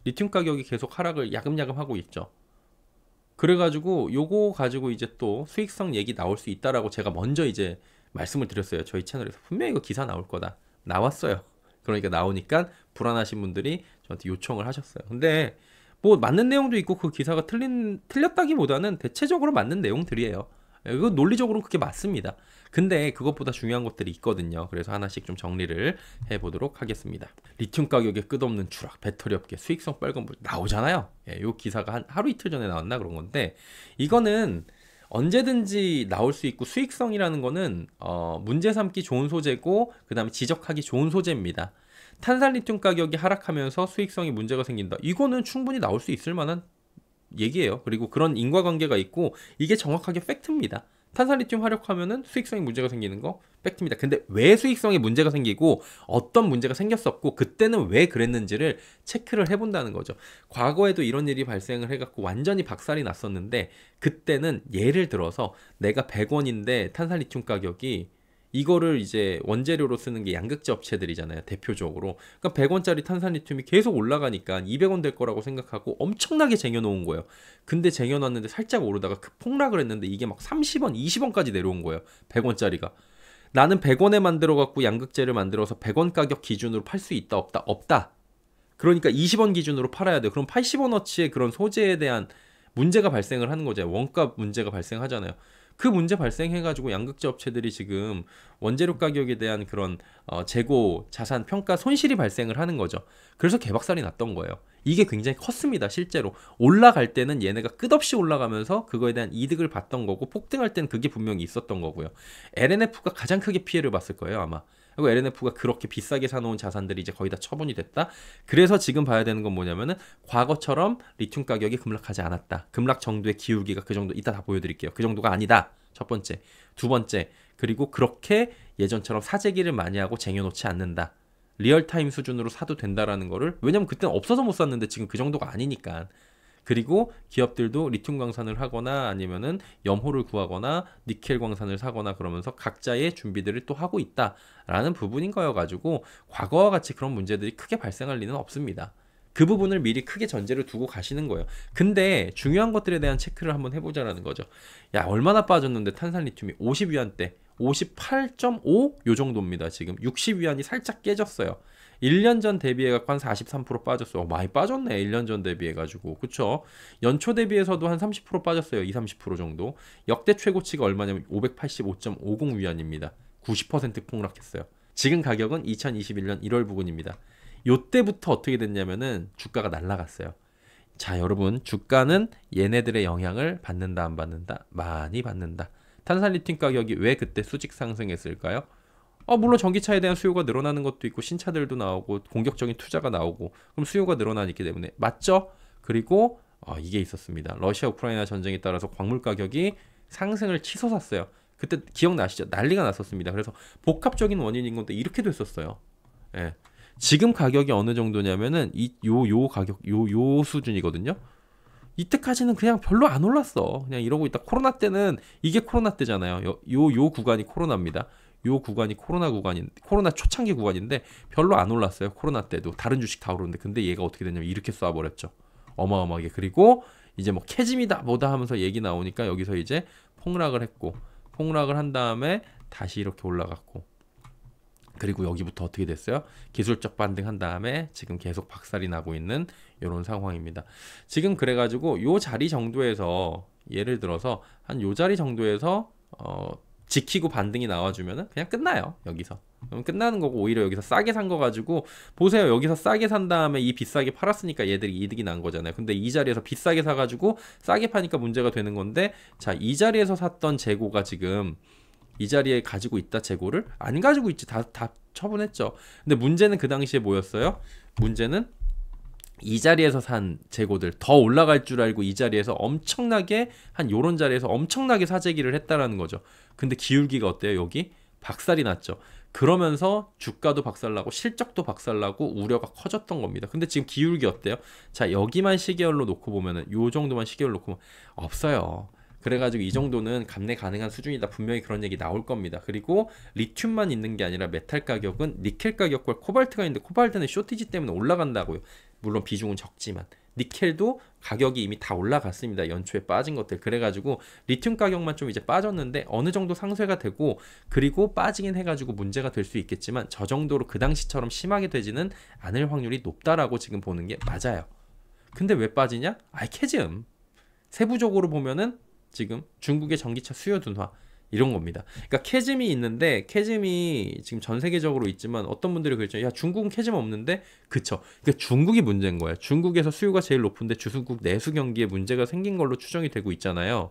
리튬 가격이 계속 하락을 야금야금 하고 있죠. 그래가지고 요거 가지고 이제 또 수익성 얘기 나올 수 있다라고 제가 먼저 이제 말씀을 드렸어요. 저희 채널에서 분명히 이거 기사 나올 거다. 나왔어요. 그러니까 나오니까 불안하신 분들이 저한테 요청을 하셨어요. 근데 뭐 맞는 내용도 있고 그 기사가 틀렸다기보다는 대체적으로 맞는 내용들이에요. 이거 논리적으로는 그게 맞습니다. 근데 그것보다 중요한 것들이 있거든요. 그래서 하나씩 좀 정리를 해보도록 하겠습니다. 리튬 가격의 끝없는 추락, 배터리 업계 수익성 빨간불 나오잖아요. 이 기사가 한 하루 이틀 전에 나왔나 그런 건데 이거는 언제든지 나올 수 있고 수익성이라는 거는 문제 삼기 좋은 소재고 그 다음에 지적하기 좋은 소재입니다. 탄산 리튬 가격이 하락하면서 수익성이 문제가 생긴다. 이거는 충분히 나올 수 있을 만한 얘기예요. 그리고 그런 인과관계가 있고 이게 정확하게 팩트입니다. 탄산리튬 화력하면은 수익성에 문제가 생기는 거 팩트입니다. 근데 왜 수익성에 문제가 생기고 어떤 문제가 생겼었고 그때는 왜 그랬는지를 체크를 해본다는 거죠. 과거에도 이런 일이 발생을 해갖고 완전히 박살이 났었는데 그때는 예를 들어서 내가 100원인데 탄산리튬 가격이 이거를 이제 원재료로 쓰는 게 양극재 업체들이잖아요. 대표적으로. 그러니까 100원짜리 탄산리튬이 계속 올라가니까 200원 될 거라고 생각하고 엄청나게 쟁여놓은 거예요. 근데 쟁여놨는데 살짝 오르다가 폭락을 했는데 이게 막 30원, 20원까지 내려온 거예요. 100원짜리가. 나는 100원에 만들어갖고 양극재를 만들어서 100원 가격 기준으로 팔 수 있다, 없다? 없다. 그러니까 20원 기준으로 팔아야 돼요. 그럼 80원어치의 그런 소재에 대한 문제가 발생을 하는 거죠. 원가 문제가 발생하잖아요. 그 문제 발생해가지고 양극재 업체들이 지금 원재료 가격에 대한 그런 재고 자산 평가 손실이 발생을 하는 거죠. 그래서 개박살이 났던 거예요. 이게 굉장히 컸습니다. 실제로 올라갈 때는 얘네가 끝없이 올라가면서 그거에 대한 이득을 봤던 거고 폭등할 때는 그게 분명히 있었던 거고요. LNF가 가장 크게 피해를 봤을 거예요 아마. 그리고 LNF가 그렇게 비싸게 사놓은 자산들이 이제 거의 다 처분이 됐다. 그래서 지금 봐야 되는 건 뭐냐면은 과거처럼 리튬 가격이 급락하지 않았다. 급락 정도의 기울기가 그 정도 이따 다 보여드릴게요. 그 정도가 아니다. 첫 번째. 두 번째. 그리고 그렇게 예전처럼 사재기를 많이 하고 쟁여놓지 않는다. 리얼타임 수준으로 사도 된다라는 거를 왜냐면 그때는 없어서 못 샀는데 지금 그 정도가 아니니까. 그리고 기업들도 리튬 광산을 하거나 아니면은 염호를 구하거나 니켈 광산을 사거나 그러면서 각자의 준비들을 또 하고 있다라는 부분인 거여가지고 과거와 같이 그런 문제들이 크게 발생할 리는 없습니다. 그 부분을 미리 크게 전제를 두고 가시는 거예요. 근데 중요한 것들에 대한 체크를 한번 해보자라는 거죠. 야, 얼마나 빠졌는데 탄산 리튬이 50위안대 58.5 요 정도입니다. 지금 60위안이 살짝 깨졌어요. 1년 전 대비해갖고 한 43% 빠졌어요. 많이 빠졌네. 1년 전 대비해가지고. 그쵸? 연초 대비해서도 한 30% 빠졌어요. 20-30% 정도. 역대 최고치가 얼마냐면 585.50 위안입니다. 90% 폭락했어요. 지금 가격은 2021년 1월 부근입니다. 요때부터 어떻게 됐냐면은 주가가 날라갔어요. 자, 여러분, 주가는 얘네들의 영향을 받는다, 안 받는다? 많이 받는다. 탄산리튬 가격이 왜 그때 수직 상승했을까요? 물론 전기차에 대한 수요가 늘어나는 것도 있고 신차들도 나오고 공격적인 투자가 나오고 그럼 수요가 늘어나기 때문에 맞죠? 그리고 이게 있었습니다. 러시아 우크라이나 전쟁에 따라서 광물 가격이 상승을 치솟았어요. 그때 기억나시죠? 난리가 났었습니다. 그래서 복합적인 원인인 건데 이렇게 됐었어요. 예. 지금 가격이 어느 정도냐면은 요 가격 요 수준이거든요. 이때까지는 그냥 별로 안 올랐어. 그냥 이러고 있다. 코로나 때는 이게 코로나 때잖아요. 요 구간이 코로나입니다. 요 구간이 코로나 초창기 구간인데 별로 안 올랐어요. 코로나 때도 다른 주식 다 오르는데 근데 얘가 어떻게 됐냐면 이렇게 쏴버렸죠. 어마어마하게. 그리고 이제 뭐 캐짐이다 뭐다 하면서 얘기 나오니까 여기서 이제 폭락을 했고 폭락을 한 다음에 다시 이렇게 올라갔고 그리고 여기부터 어떻게 됐어요? 기술적 반등한 다음에 지금 계속 박살이 나고 있는 이런 상황입니다. 지금 그래가지고 요 자리 정도에서 예를 들어서 한 요 자리 정도에서 지키고 반등이 나와주면은 그냥 끝나요. 여기서. 그럼 끝나는 거고 오히려 여기서 싸게 산 거 가지고 보세요. 여기서 싸게 산 다음에 이 비싸게 팔았으니까 얘들이 이득이 난 거잖아요. 근데 이 자리에서 비싸게 사가지고 싸게 파니까 문제가 되는 건데 자, 이 자리에서 샀던 재고가 지금 이 자리에 가지고 있다 재고를 안 가지고 있지 다 처분했죠. 근데 문제는 그 당시에 뭐였어요? 문제는 이 자리에서 산 재고들 더 올라갈 줄 알고 이 자리에서 엄청나게 한 요런 자리에서 엄청나게 사재기를 했다라는 거죠. 근데 기울기가 어때요? 여기 박살이 났죠. 그러면서 주가도 박살나고 실적도 박살나고 우려가 커졌던 겁니다. 근데 지금 기울기 어때요? 자, 여기만 시계열로 놓고 보면은 요 정도만 시계열로 놓고 보면 없어요. 그래가지고 이 정도는 감내 가능한 수준이다. 분명히 그런 얘기 나올 겁니다. 그리고 리튬만 있는 게 아니라 메탈 가격은 니켈 가격과 코발트가 있는데 코발트는 쇼티지 때문에 올라간다고요. 물론 비중은 적지만. 니켈도 가격이 이미 다 올라갔습니다. 연초에 빠진 것들. 그래가지고 리튬 가격만 좀 이제 빠졌는데 어느 정도 상쇄가 되고, 그리고 빠지긴 해가지고 문제가 될 수 있겠지만 저 정도로 그 당시처럼 심하게 되지는 않을 확률이 높다라고 지금 보는 게 맞아요. 근데 왜 빠지냐? 캐즘. 세부적으로 보면은 지금 중국의 전기차 수요 둔화 이런 겁니다. 그러니까 캐즘이 있는데, 캐즘이 지금 전 세계적으로 있지만 어떤 분들이 그랬죠. 야, 중국은 캐즘 없는데? 그쵸. 그러니까 중국이 문제인 거예요. 중국에서 수요가 제일 높은데 주수국 내수 경기에 문제가 생긴 걸로 추정이 되고 있잖아요.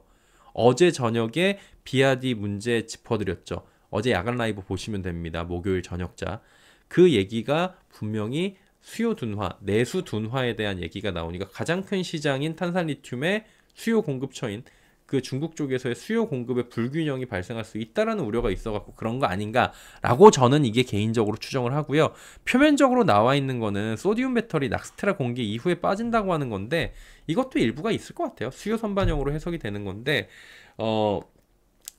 어제 저녁에 비아디 문제 짚어드렸죠. 어제 야간 라이브 보시면 됩니다. 목요일 저녁자. 그 얘기가 분명히 수요 둔화, 내수 둔화에 대한 얘기가 나오니까 가장 큰 시장인 탄산 리튬의 수요 공급처인 그 중국 쪽에서의 수요 공급의 불균형이 발생할 수 있다라는 우려가 있어갖고 그런 거 아닌가라고 저는 이게 개인적으로 추정을 하고요. 표면적으로 나와 있는 거는 소디움 배터리 낙스트라 공개 이후에 빠진다고 하는 건데, 이것도 일부가 있을 것 같아요. 수요 선반영으로 해석이 되는 건데,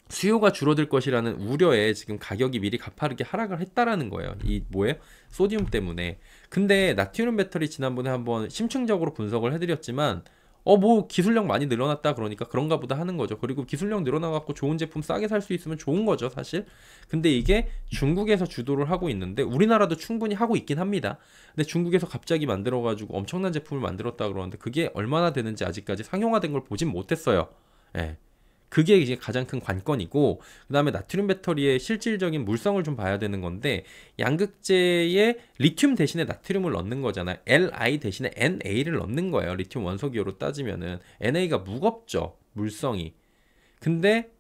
수요가 줄어들 것이라는 우려에 지금 가격이 미리 가파르게 하락을 했다라는 거예요. 이 뭐예요? 소디움 때문에. 근데 나트륨 배터리 지난번에 한번 심층적으로 분석을 해드렸지만, 뭐 기술력 많이 늘어났다 그러니까 그런가 보다 하는 거죠. 그리고 기술력 늘어나갖고 좋은 제품 싸게 살 수 있으면 좋은 거죠, 사실. 근데 이게 중국에서 주도를 하고 있는데 우리나라도 충분히 하고 있긴 합니다. 근데 중국에서 갑자기 만들어가지고 엄청난 제품을 만들었다 그러는데 그게 얼마나 되는지 아직까지 상용화된 걸 보진 못했어요. 예. 그게 이제 가장 큰 관건이고, 그 다음에 나트륨 배터리의 실질적인 물성을 좀 봐야 되는 건데, 양극재에 리튬 대신에 나트륨을 넣는 거잖아요. Li 대신에 NA를 넣는 거예요. 리튬 원소기호로 따지면은 NA가 무겁죠, 물성이. 근데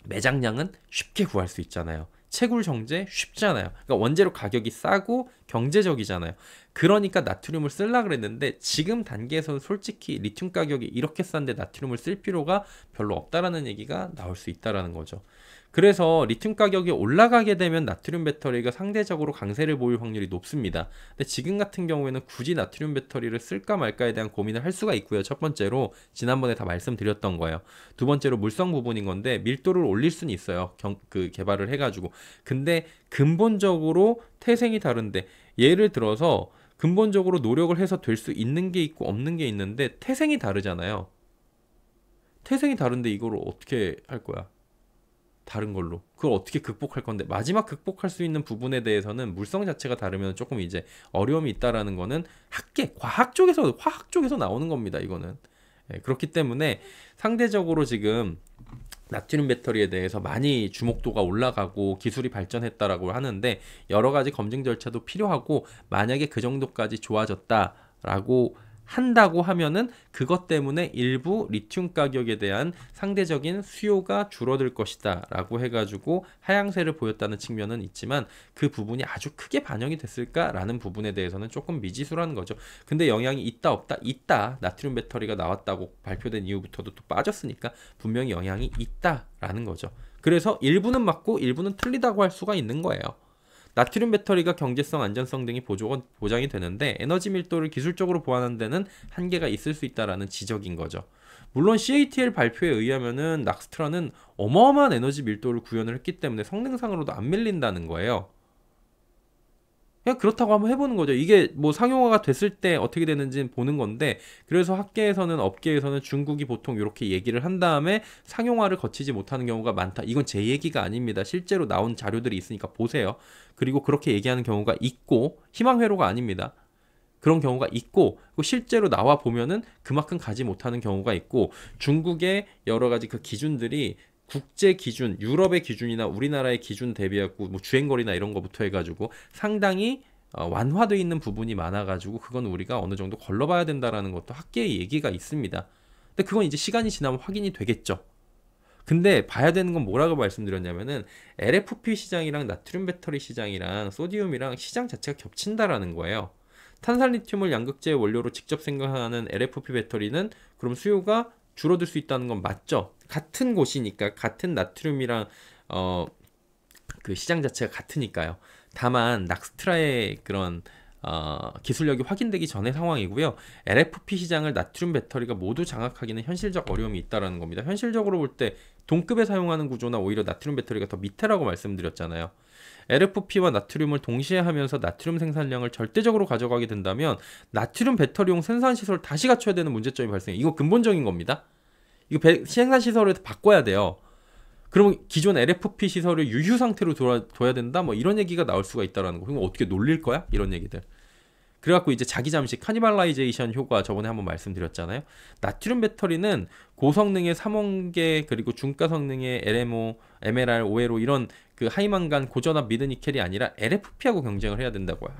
매장량은 쉽게 구할 수 있잖아요. 채굴 정제 쉽잖아요. 그러니까 원재료 가격이 싸고 경제적이잖아요. 그러니까 나트륨을 쓰려고 그랬는데 지금 단계에서는 솔직히 리튬 가격이 이렇게 싼데 나트륨을 쓸 필요가 별로 없다라는 얘기가 나올 수 있다라는 거죠. 그래서 리튬 가격이 올라가게 되면 나트륨 배터리가 상대적으로 강세를 보일 확률이 높습니다. 근데 지금 같은 경우에는 굳이 나트륨 배터리를 쓸까 말까에 대한 고민을 할 수가 있고요. 첫 번째로 지난번에 다 말씀드렸던 거예요. 두 번째로 물성 부분인 건데 밀도를 올릴 수는 있어요. 그 개발을 해가지고. 근데 근본적으로 태생이 다른데, 예를 들어서 근본적으로 노력을 해서 될 수 있는 게 있고 없는 게 있는데 태생이 다르잖아요. 태생이 다른데 이걸 어떻게 할 거야? 다른 걸로. 그걸 어떻게 극복할 건데, 마지막 극복할 수 있는 부분에 대해서는 물성 자체가 다르면 조금 이제 어려움이 있다라는 거는 화학 쪽에서 나오는 겁니다. 이거는. 그렇기 때문에 상대적으로 지금 나트륨 배터리에 대해서 많이 주목도가 올라가고 기술이 발전했다라고 하는데, 여러 가지 검증 절차도 필요하고, 만약에 그 정도까지 좋아졌다라고 한다고 하면은 그것 때문에 일부 리튬 가격에 대한 상대적인 수요가 줄어들 것이다 라고 해가지고 하향세를 보였다는 측면은 있지만, 그 부분이 아주 크게 반영이 됐을까라는 부분에 대해서는 조금 미지수라는 거죠. 근데 영향이 있다 없다? 있다. 나트륨 배터리가 나왔다고 발표된 이후부터도 또 빠졌으니까 분명히 영향이 있다라는 거죠. 그래서 일부는 맞고 일부는 틀리다고 할 수가 있는 거예요. 나트륨 배터리가 경제성, 안전성 등이 보장이 되는데 에너지 밀도를 기술적으로 보완하는 데는 한계가 있을 수 있다라는 지적인 거죠. 물론 CATL 발표에 의하면은 낙스트라는 어마어마한 에너지 밀도를 구현을 했기 때문에 성능상으로도 안 밀린다는 거예요. 그냥 그렇다고 한번 해보는 거죠. 이게 뭐 상용화가 됐을 때 어떻게 되는지 보는 건데, 그래서 학계에서는, 업계에서는 중국이 보통 이렇게 얘기를 한 다음에 상용화를 거치지 못하는 경우가 많다. 이건 제 얘기가 아닙니다. 실제로 나온 자료들이 있으니까 보세요. 그리고 그렇게 얘기하는 경우가 있고, 희망회로가 아닙니다. 그런 경우가 있고, 실제로 나와 보면은 그만큼 가지 못하는 경우가 있고, 중국의 여러 가지 그 기준들이 국제 기준, 유럽의 기준이나 우리나라의 기준 대비하고 뭐 주행거리나 이런 거부터 해가지고 상당히 완화되어 있는 부분이 많아가지고 그건 우리가 어느 정도 걸러봐야 된다라는 것도 학계의 얘기가 있습니다. 근데 그건 이제 시간이 지나면 확인이 되겠죠. 근데 봐야 되는 건 뭐라고 말씀드렸냐면은 LFP 시장이랑 나트륨 배터리 시장이랑 소디움이랑 시장 자체가 겹친다라는 거예요. 탄산 리튬을 양극재 원료로 직접 생산하는 LFP 배터리는 그럼 수요가 줄어들 수 있다는 건 맞죠. 같은 곳이니까, 같은 나트륨이랑 그 시장 자체가 같으니까요. 다만 낙스트라의 그런 기술력이 확인되기 전의 상황이고요. LFP 시장을 나트륨 배터리가 모두 장악하기는 현실적 어려움이 있다라는 겁니다. 현실적으로 볼 때 동급에 사용하는 구조나 오히려 나트륨 배터리가 더 밑에라고 말씀드렸잖아요. LFP와 나트륨을 동시에 하면서 나트륨 생산량을 절대적으로 가져가게 된다면 나트륨 배터리용 생산시설을 다시 갖춰야 되는 문제점이 발생해요. 이거 근본적인 겁니다. 이거 생산시설을 바꿔야 돼요. 그러면 기존 LFP 시설을 유휴 상태로 둬야 된다? 뭐 이런 얘기가 나올 수가 있다라는 거. 그럼 어떻게 놀릴 거야? 이런 얘기들. 그래갖고 이제 자기 잠시 카니발라이제이션 효과 저번에 한번 말씀드렸잖아요. 나트륨 배터리는 고성능의 삼원계 그리고 중가 성능의 LMO, MLR, OLO 이런 그 하이만간 고전압 미드니켈이 아니라 LFP하고 경쟁을 해야 된다고요.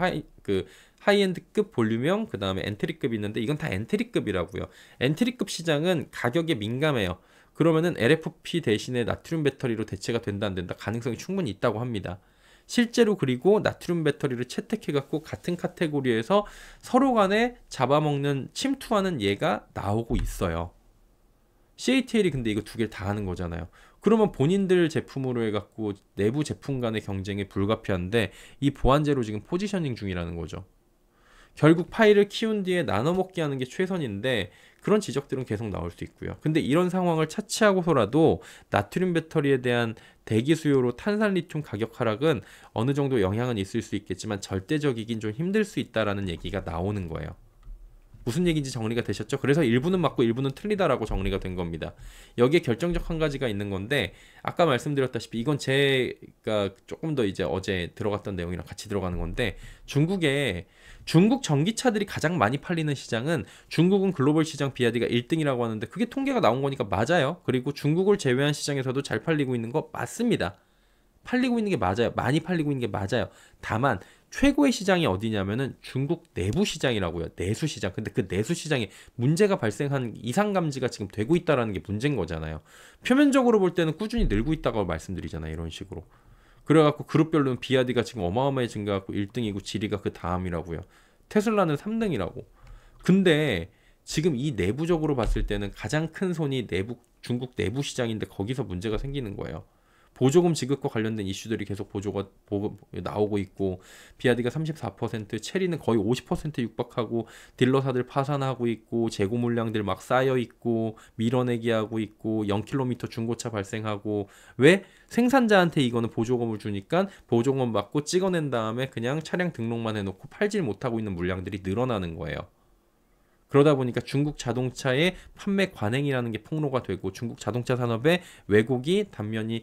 하이엔드급 볼륨형 그 다음에 엔트리급 있는데 이건 다 엔트리급이라고요. 엔트리급 시장은 가격에 민감해요. 그러면은 LFP 대신에 나트륨 배터리로 대체가 된다 안 된다 가능성이 충분히 있다고 합니다. 실제로 그리고 나트륨 배터리를 채택해갖고 같은 카테고리에서 서로 간에 잡아먹는 침투하는 예가 나오고 있어요. CATL이 근데 이거 두 개를 다 하는 거잖아요. 그러면 본인들 제품으로 해갖고 내부 제품 간의 경쟁이 불가피한데 이 보완제로 지금 포지셔닝 중이라는 거죠. 결국 파이를 키운 뒤에 나눠 먹게 하는 게 최선인데 그런 지적들은 계속 나올 수 있고요. 근데 이런 상황을 차치하고서라도 나트륨 배터리에 대한 대기 수요로 탄산 리튬 가격 하락은 어느 정도 영향은 있을 수 있겠지만 절대적이긴 좀 힘들 수 있다라는 얘기가 나오는 거예요. 무슨 얘기인지 정리가 되셨죠? 그래서 일부는 맞고 일부는 틀리다라고 정리가 된 겁니다. 여기에 결정적 한 가지가 있는 건데 아까 말씀드렸다시피 이건 제가 조금 더 이제 어제 들어갔던 내용이랑 같이 들어가는 건데 중국 전기차들이 가장 많이 팔리는 시장은 중국은 글로벌 시장 비아디가 1등이라고 하는데 그게 통계가 나온 거니까 맞아요. 그리고 중국을 제외한 시장에서도 잘 팔리고 있는 거 맞습니다. 팔리고 있는 게 맞아요. 많이 팔리고 있는 게 맞아요. 다만 최고의 시장이 어디냐면은 중국 내부 시장이라고요. 내수 시장. 근데 그 내수 시장에 문제가 발생한 이상 감지가 지금 되고 있다라는 게 문제인 거잖아요. 표면적으로 볼 때는 꾸준히 늘고 있다고 말씀드리잖아요. 이런 식으로. 그래갖고 그룹별로는 비아디가 지금 어마어마하게 증가하고 1등이고 지리가 그 다음이라고요. 테슬라는 3등이라고. 근데 지금 이 내부적으로 봤을 때는 가장 큰 손이 중국 내부 시장인데 거기서 문제가 생기는 거예요. 보조금 지급과 관련된 이슈들이 계속 나오고 있고 비아디가 34%, 체리는 거의 50% 육박하고 딜러사들 파산하고 있고 재고 물량들 막 쌓여 있고 밀어내기 하고 있고 0km 중고차 발생하고 왜? 생산자한테 이거는 보조금을 주니까 보조금 받고 찍어낸 다음에 그냥 차량 등록만 해놓고 팔질 못하고 있는 물량들이 늘어나는 거예요. 그러다 보니까 중국 자동차의 판매 관행이라는 게 폭로가 되고 중국 자동차 산업의 왜곡 단면이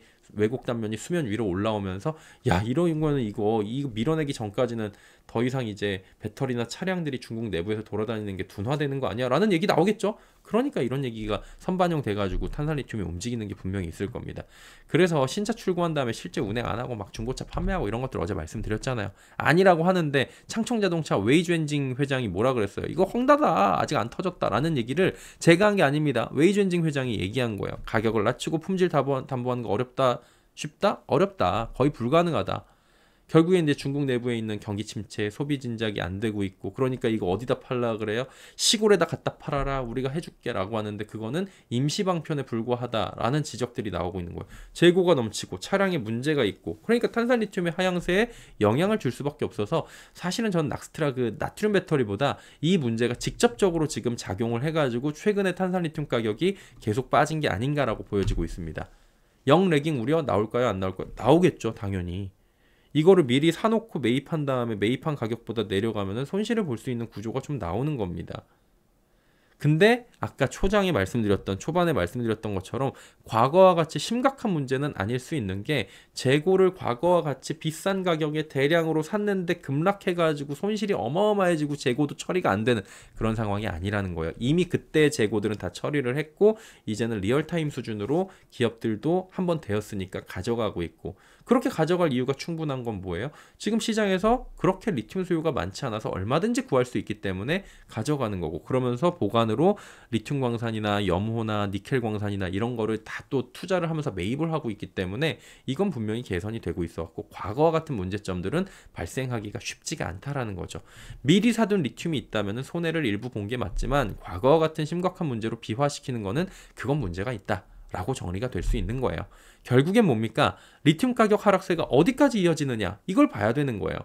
수면 위로 올라오면서 야 이런 거는 이거 밀어내기 전까지는 더 이상 이제 배터리나 차량들이 중국 내부에서 돌아다니는 게 둔화되는 거 아니야? 라는 얘기 나오겠죠? 그러니까 이런 얘기가 선반영 돼가지고 탄산 리튬이 움직이는 게 분명히 있을 겁니다. 그래서 신차 출고한 다음에 실제 운행 안 하고 막 중고차 판매하고 이런 것들 어제 말씀드렸잖아요. 아니라고 하는데 창청자동차 웨이주엔징 회장이 뭐라 그랬어요? 이거 헝다다 아직 안 터졌다라는 얘기를 제가 한 게 아닙니다. 웨이주엔징 회장이 얘기한 거예요. 가격을 낮추고 품질 담보하는 거 어렵다. 쉽다? 어렵다. 거의 불가능하다. 결국에 이제 중국 내부에 있는 경기 침체, 소비 진작이 안 되고 있고 그러니까 이거 어디다 팔라 그래요? 시골에다 갖다 팔아라. 우리가 해줄게라고 하는데 그거는 임시 방편에 불과하다라는 지적들이 나오고 있는 거예요. 재고가 넘치고 차량에 문제가 있고 그러니까 탄산 리튬의 하향세에 영향을 줄 수밖에 없어서 사실은 전 낙스트라 그 나트륨 배터리보다 이 문제가 직접적으로 지금 작용을 해가지고 최근에 탄산 리튬 가격이 계속 빠진 게 아닌가라고 보여지고 있습니다. 영 레깅 우려 나올까요? 안 나올까요? 나오겠죠, 당연히. 이거를 미리 사놓고 매입한 다음에 매입한 가격보다 내려가면 손실을 볼 수 있는 구조가 좀 나오는 겁니다. 근데 아까 초반에 말씀드렸던 것처럼 과거와 같이 심각한 문제는 아닐 수 있는 게 재고를 과거와 같이 비싼 가격에 대량으로 샀는데 급락해가지고 손실이 어마어마해지고 재고도 처리가 안 되는 그런 상황이 아니라는 거예요. 이미 그때 재고들은 다 처리를 했고 이제는 리얼타임 수준으로 기업들도 한번 되었으니까 가져가고 있고 그렇게 가져갈 이유가 충분한 건 뭐예요? 지금 시장에서 그렇게 리튬 수요가 많지 않아서 얼마든지 구할 수 있기 때문에 가져가는 거고 그러면서 보관으로 리튬 광산이나 염호나 니켈 광산이나 이런 거를 다 또 투자를 하면서 매입을 하고 있기 때문에 이건 분명히 개선이 되고 있었고 과거와 같은 문제점들은 발생하기가 쉽지가 않다라는 거죠. 미리 사둔 리튬이 있다면 손해를 일부 본 게 맞지만 과거와 같은 심각한 문제로 비화시키는 거는 그건 문제가 있다. 라고 정리가 될 수 있는 거예요. 결국엔 뭡니까? 리튬 가격 하락세가 어디까지 이어지느냐? 이걸 봐야 되는 거예요.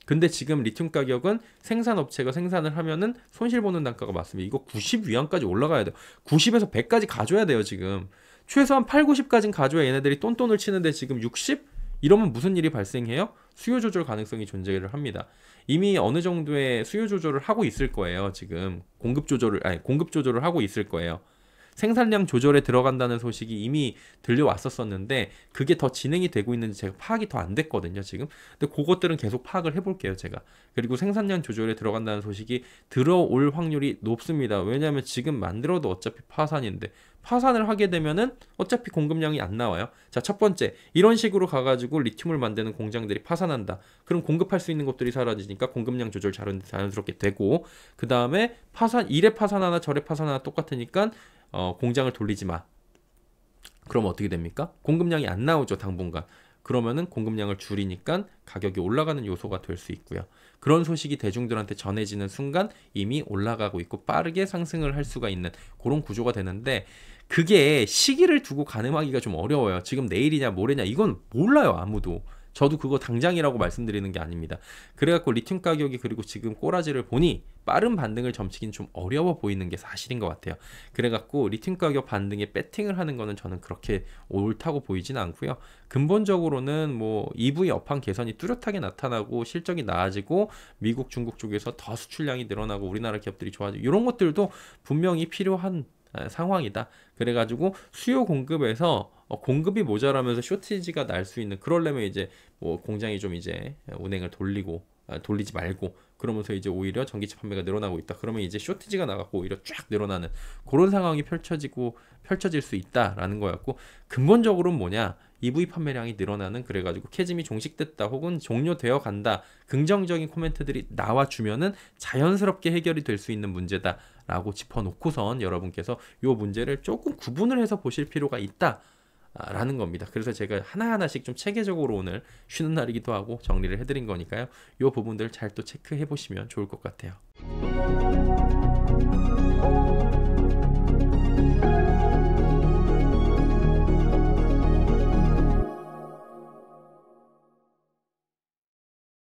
근데 지금 리튬 가격은 생산업체가 생산을 하면은 손실 보는 단가가 맞습니다. 이거 90 위안까지 올라가야 돼요. 90에서 100까지 가져야 돼요, 지금. 최소한 8, 90까지는 가져야 얘네들이 똔똔을 치는데 지금 60? 이러면 무슨 일이 발생해요? 수요 조절 가능성이 존재를 합니다. 이미 어느 정도의 수요 조절을 하고 있을 거예요. 지금 공급 조절을 하고 있을 거예요. 생산량 조절에 들어간다는 소식이 이미 들려왔었었는데 그게 더 진행이 되고 있는지 제가 파악이 더 안 됐거든요, 지금. 근데 그것들은 계속 파악을 해볼게요, 제가. 그리고 생산량 조절에 들어간다는 소식이 들어올 확률이 높습니다. 왜냐하면 지금 만들어도 어차피 파산인데 파산을 하게 되면은 어차피 공급량이 안 나와요. 자, 첫 번째, 이런 식으로 가가지고 리튬을 만드는 공장들이 파산한다. 그럼 공급할 수 있는 것들이 사라지니까 공급량 조절 자연스럽게 되고, 그 다음에 이래 파산 하나 저래 파산 하나 똑같으니까 공장을 돌리지 마. 그럼 어떻게 됩니까? 공급량이 안 나오죠, 당분간. 그러면은 공급량을 줄이니까 가격이 올라가는 요소가 될 수 있고요. 그런 소식이 대중들한테 전해지는 순간 이미 올라가고 있고 빠르게 상승을 할 수가 있는 그런 구조가 되는데, 그게 시기를 두고 가늠하기가 좀 어려워요. 지금 내일이냐 모레냐 이건 몰라요, 아무도. 저도 그거 당장이라고 말씀드리는 게 아닙니다. 그래갖고 리튬 가격이 그리고 지금 꼬라지를 보니 빠른 반등을 점치긴 좀 어려워 보이는 게 사실인 것 같아요. 그래갖고 리튬 가격 반등에 배팅을 하는 거는 저는 그렇게 옳다고 보이진 않고요. 근본적으로는 뭐 EV 업황 개선이 뚜렷하게 나타나고 실적이 나아지고 미국, 중국 쪽에서 더 수출량이 늘어나고 우리나라 기업들이 좋아지고 이런 것들도 분명히 필요한 상황이다. 그래가지고 수요 공급에서 공급이 모자라면서 쇼티지가 날 수 있는, 그러려면 이제 뭐 공장이 좀 이제 운행을 돌리지 말고 그러면서 이제 오히려 전기차 판매가 늘어나고 있다. 그러면 이제 쇼티지가 나갖고 오히려 쫙 늘어나는 그런 상황이 펼쳐질 수 있다라는 거였고, 근본적으로는 뭐냐? EV 판매량이 늘어나는, 그래가지고 캐즘이 종식됐다 혹은 종료되어 간다, 긍정적인 코멘트들이 나와주면은 자연스럽게 해결이 될 수 있는 문제다라고 짚어놓고선 여러분께서 이 문제를 조금 구분을 해서 보실 필요가 있다 라는 겁니다. 그래서 제가 하나하나씩 좀 체계적으로 오늘 쉬는 날이기도 하고 정리를 해드린 거니까요. 이 부분들 잘 또 체크해 보시면 좋을 것 같아요.